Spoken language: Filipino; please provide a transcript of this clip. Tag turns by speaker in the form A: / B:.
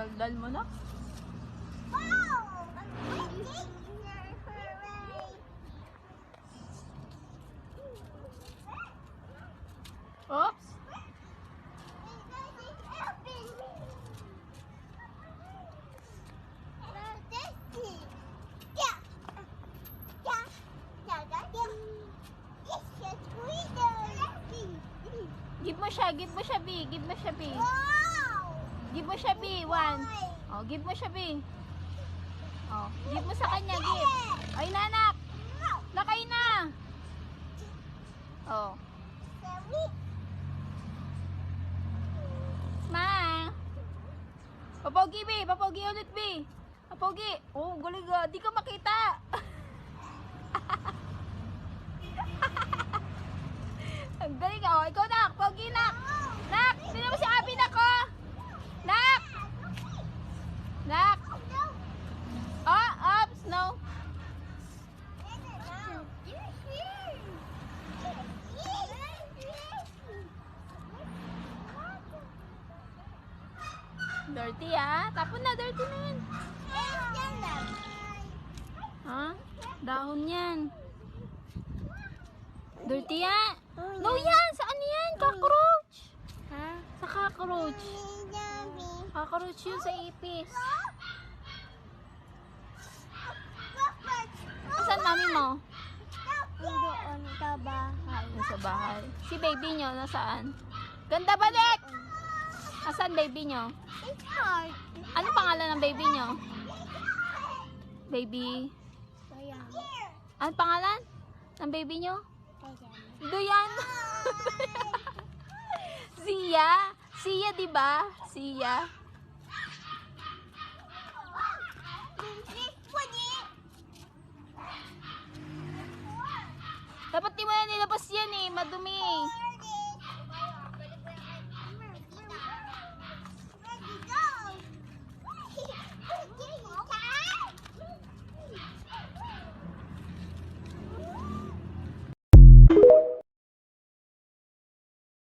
A: Daldal mo na.
B: Wow!
A: Oops! Give mo siya, give mo siya, B. Give mo siya, B.
B: Wow!
A: Give mo siya, B. One. Oh, give mo siya, B. Oh, give mo sa kanya, give. Ay, nanak. Lakay na. Oh. Ma. Papogi, B. Papogi ulit, B. Papogi. Oh, galing ka. Di ka makita. Ang galing ka. Oh, ikaw, nak. Pogi, nak. Nak. Sino mo si Abby, nak, oh. Nak. Nak. Oh, oops, no. Dirty, ah. Tapon na, dirty na yan. Ha? Dahon yan. Dirty yan. No yan! Saan yan? Cockroach!
B: Ha?
A: Sa cockroach. Cockroach yun sa ipis. Asan mami mo?
B: Doon sa bahay.
A: Nasa bahay. Si baby nyo, nasaan? Ganda balik! Asan baby nyo?
B: It's hard.
A: Ano pangalan ng baby nyo? Baby?
B: Ayan.
A: Ano pangalan ng baby nyo? Dayan. Sia. Sia, diba? Sia. Dapat di mo na nilabas yan eh. Madumi eh.